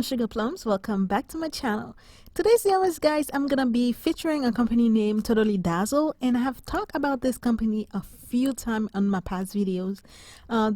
Sugar Plums, welcome back to my channel. Today's series, guys, I'm gonna be featuring a company named Totally Dazzled, and I have talked about this company a few times on my past videos.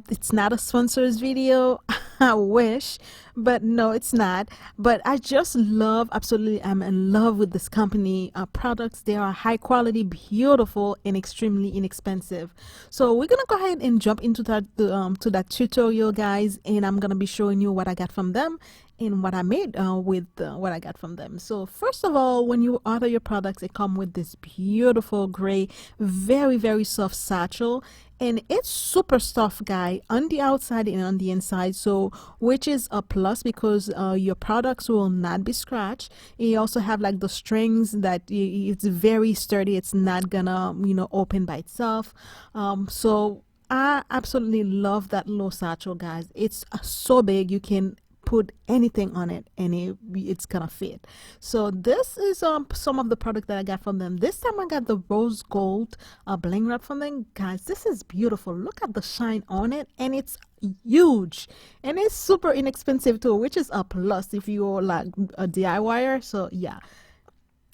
It's not a sponsors video. I wish, but no, it's not. But I just love, absolutely, I'm in love with this company products. They are high quality, beautiful, and extremely inexpensive. So we're gonna go ahead and jump into that to that tutorial, guys, and I'm gonna be showing you what I got from them and what I made with what I got from them. So first of all, when you order your products, it come with this beautiful gray, very soft satchel, and it's super soft, guy, on the outside and on the inside, so which is a plus because your products will not be scratched. And you also have like the strings that it's very sturdy, it's not gonna open by itself. So I absolutely love that little satchel, guys. It's so big, you can put anything on it and it's gonna fit. So this is some of the product that I got from them. This time I got the rose gold bling wrap from them, guys. This is beautiful. Look at the shine on it, and it's huge, and it's super inexpensive too, which is a plus if you're like a DIYer. So yeah,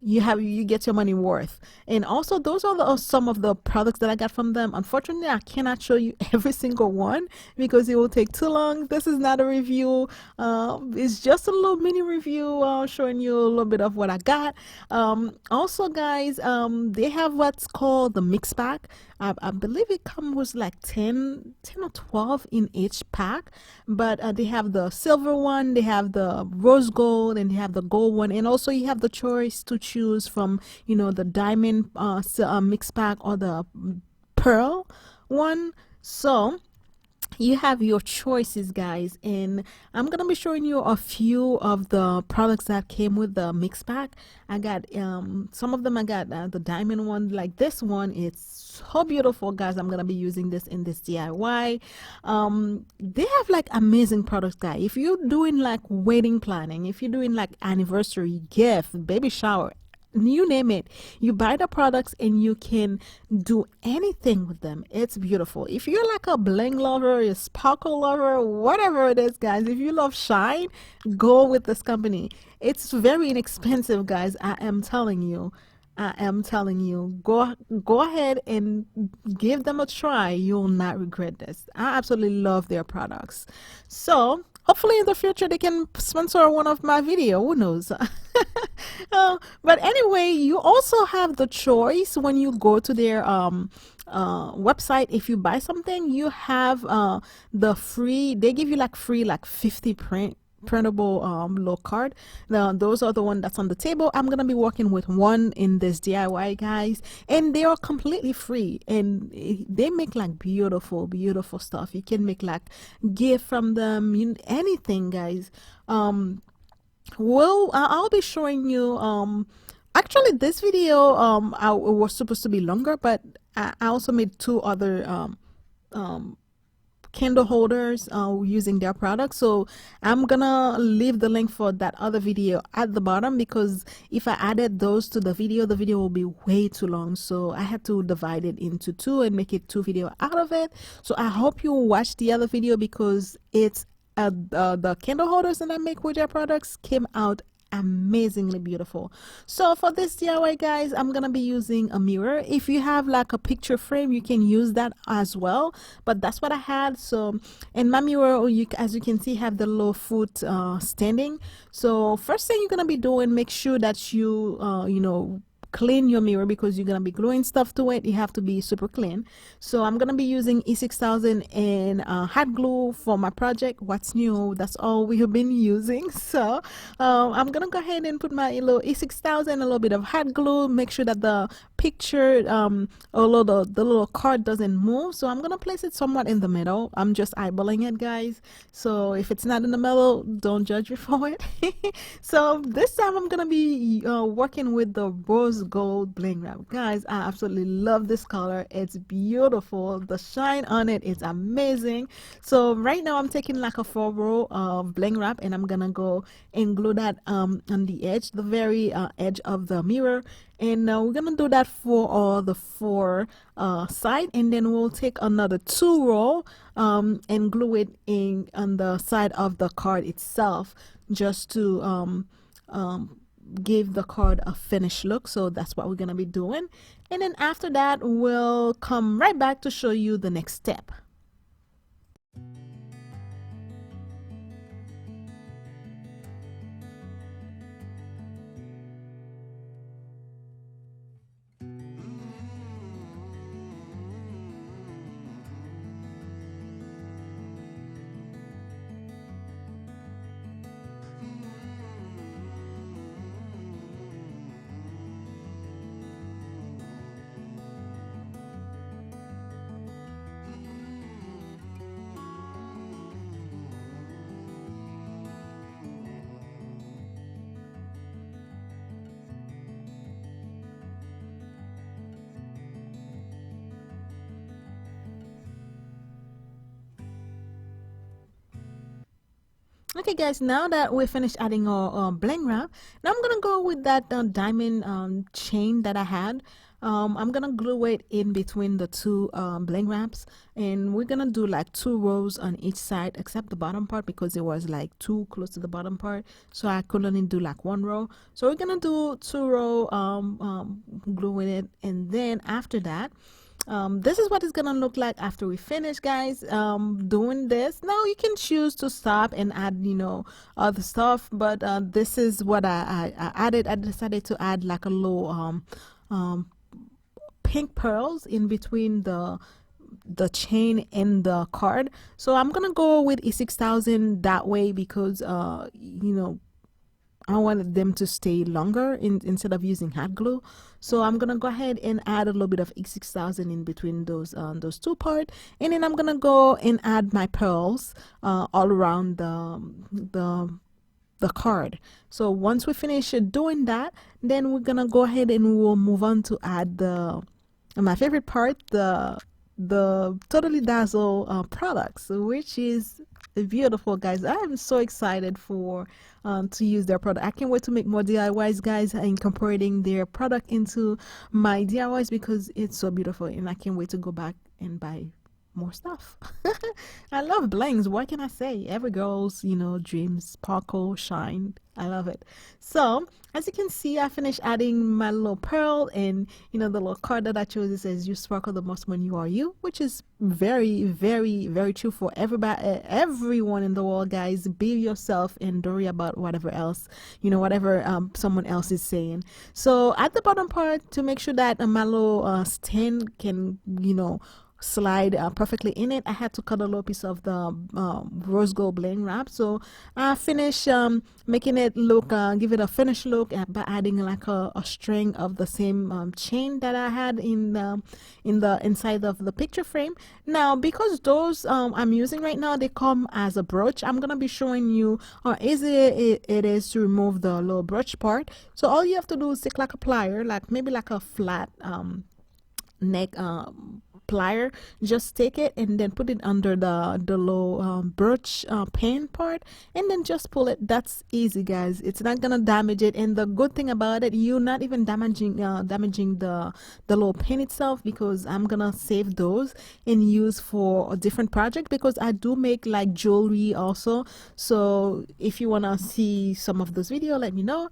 you get your money worth. And also those are some of the products that I got from them. Unfortunately, I cannot show you every single one because it will take too long. This is not a review, it's just a little mini review showing you a little bit of what I got. Also, guys, they have what's called the mix pack. I believe it comes with like 10 or 12 in each pack, but they have the silver one, they have the rose gold, and they have the gold one, and also you have the choice to choose from the diamond mix pack or the pearl one. So you have your choices, guys, and I'm gonna be showing you a few of the products that came with the mix pack. I got some of them. I got the diamond one, like this one. It's so beautiful, guys. I'm gonna be using this in this DIY. They have like amazing products, guys. If you're doing like wedding planning, if you're doing like anniversary gift, baby shower, you name it, you buy the products and you can do anything with them. It's beautiful. If you're like a bling lover, a sparkle lover, whatever it is, guys, if you love shine, go with this company. It's very inexpensive, guys. I am telling you, go ahead and give them a try. You'll not regret this. I absolutely love their products. So hopefully in the future they can sponsor one of my video, who knows. But anyway, you also have the choice when you go to their website. If you buy something, you have the free, they give you like free like 50 printable little card. Now those are the one that's on the table. I'm gonna be working with one in this DIY, guys, and they are completely free, and they make like beautiful stuff. You can make like gift from them, anything, guys. Well, I'll be showing you actually this video it was supposed to be longer, but I also made two other candle holders using their products, so I'm gonna leave the link for that other video at the bottom, because if I added those to the video will be way too long, so I had to divide it into two and make it two video out of it. So I hope you watch the other video, because it's the candle holders that I make with their products came out amazingly beautiful. So for this DIY, guys, I'm gonna be using a mirror. If you have like a picture frame, you can use that as well, but that's what I had. So in my mirror, as you can see, have the little foot standing. So first thing you're gonna be doing, make sure that you clean your mirror, because you're gonna be gluing stuff to it. You have to be super clean. So I'm gonna be using E6000 and hot glue for my project. What's new? That's all we have been using. So I'm gonna go ahead and put my little E6000, a little bit of hot glue, make sure that the picture although the little card doesn't move. So I'm gonna place it somewhat in the middle. I'm just eyeballing it, guys, so if it's not in the middle, don't judge me for it. So this time I'm gonna be working with the rose gold bling wrap, guys. I absolutely love this color. It's beautiful. The shine on it is amazing. So right now I'm taking like a 4 row of bling wrap, and I'm gonna go and glue that on the edge, the very edge of the mirror, and we're gonna do that for all the 4 side, and then we'll take another 2 row and glue it in on the side of the card itself. just to give the card a finished look. So that's what we're gonna be doing, and then after that we'll come right back to show you the next step. Okay guys, now that we finished adding our bling wrap, now I'm gonna go with that diamond chain that I had. I'm gonna glue it in between the two bling wraps, and we're gonna do like 2 rows on each side except the bottom part because it was like too close to the bottom part, so I could only do like 1 row. So we're gonna do 2 row gluing it, and then after that this is what it's gonna look like after we finish, guys, doing this. Now you can choose to stop and add, you know, other stuff, but this is what I added. I decided to add like a little pink pearls in between the chain and the card. So I'm gonna go with E6000 that way because you know, I wanted them to stay longer instead of using hot glue. So I'm gonna go ahead and add a little bit of E6000 in between those two parts, and then I'm gonna go and add my pearls all around the card. So once we finish doing that, then we're gonna go ahead and we'll move on to add the my favorite part, the Totally Dazzle products, which is beautiful, guys. I'm so excited for to use their product. I can't wait to make more DIYs, guys, incorporating their product into my DIYs because it's so beautiful, and I can't wait to go back and buy more stuff. I love blings. What can I say? Every girl's, you know, dreams sparkle, shine. I love it. So as you can see, I finished adding my little pearl, and you know, the little card that I chose, it says you sparkle the most when you are you, which is very, very, very true for everybody, everyone in the world, guys. Be yourself and don't worry about whatever else, you know, whatever someone else is saying. So at the bottom part, to make sure that my little stand can, you know, slide perfectly in it, I had to cut a little piece of the rose gold bling wrap. So I finished making it look, give it a finished look by adding like a string of the same chain that I had in the inside of the picture frame. Now because those I'm using right now, they come as a brooch, I'm gonna be showing you how easy it is to remove the little brooch part. So all you have to do is take like a plier, like maybe like a flat neck plier, just take it and then put it under the low brooch pin part, and then just pull it. That's easy, guys. It's not gonna damage it, and the good thing about it, you're not even damaging the little pin itself, because I'm gonna save those and use for a different project, because I do make like jewelry also. So if you wanna see some of those videos, let me know.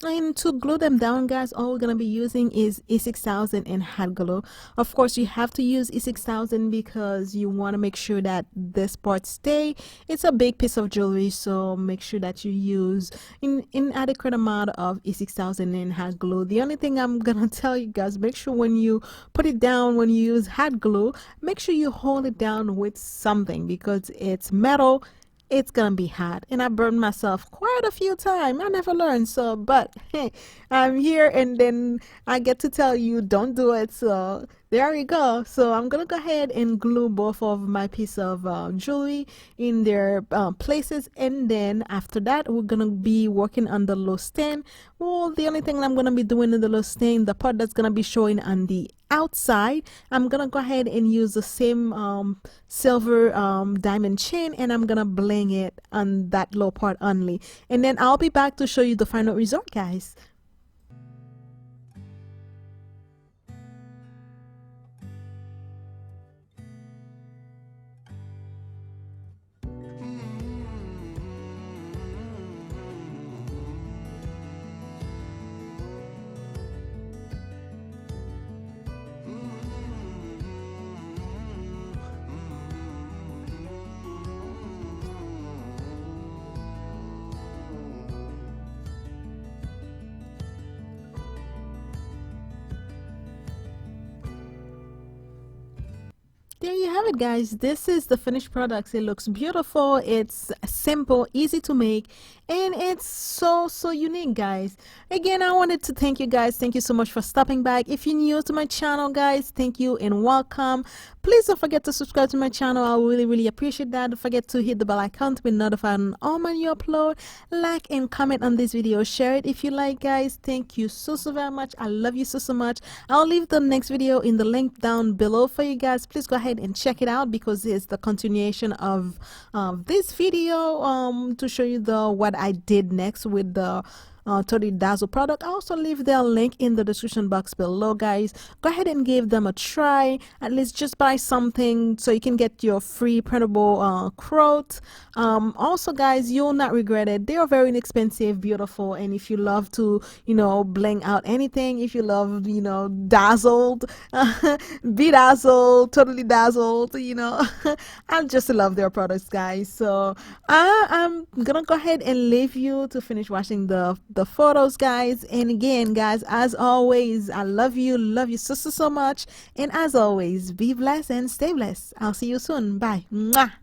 And to glue them down, guys, all we're going to be using is E6000 and hot glue. Of course, you have to use E6000 because you want to make sure that this part stay. It's a big piece of jewelry, so make sure that you use in adequate amount of E6000 and hot glue. The only thing I'm going to tell you guys, make sure when you put it down, when you use hot glue, make sure you hold it down with something, because it's metal, it's gonna be hot, and I burned myself quite a few times. I never learned, so but hey, I'm here, and then I get to tell you don't do it. So there we go. So I'm gonna go ahead and glue both of my piece of jewelry in their places, and then after that we're gonna be working on the little stand. Well, the only thing I'm gonna be doing in the little stand, the part that's gonna be showing on the outside, I'm gonna go ahead and use the same silver diamond chain, and I'm gonna bling it on that low part only, and then I'll be back to show you the final result, guys. There you have it, guys. This is the finished products. It looks beautiful, it's simple, easy to make, and it's so unique, guys. Again, I wanted to thank you guys. Thank you so much for stopping by. If you're new to my channel, guys, thank you and welcome. Please don't forget to subscribe to my channel. I really appreciate that. Don't forget to hit the bell icon to be notified on all my new upload. Like and comment on this video, share it if you like, guys. Thank you so very much. I love you so much. I'll leave the next video in the link down below for you guys. Please go ahead and check it out because it's the continuation of this video to show you the what I did next with the Totally Dazzled product. I'll also leave their link in the description box below, guys. Go ahead and give them a try. At least just buy something so you can get your free printable quote. Also, guys, you'll not regret it. They are very inexpensive, beautiful, and if you love to, you know, bling out anything, if you love, you know, dazzled, bedazzled, totally dazzled, you know, I just love their products, guys. So I'm gonna go ahead and leave you to finish watching the photos, guys. And again, guys, as always, I love you so much, and as always, be blessed and stay blessed. I'll see you soon. Bye. Mwah.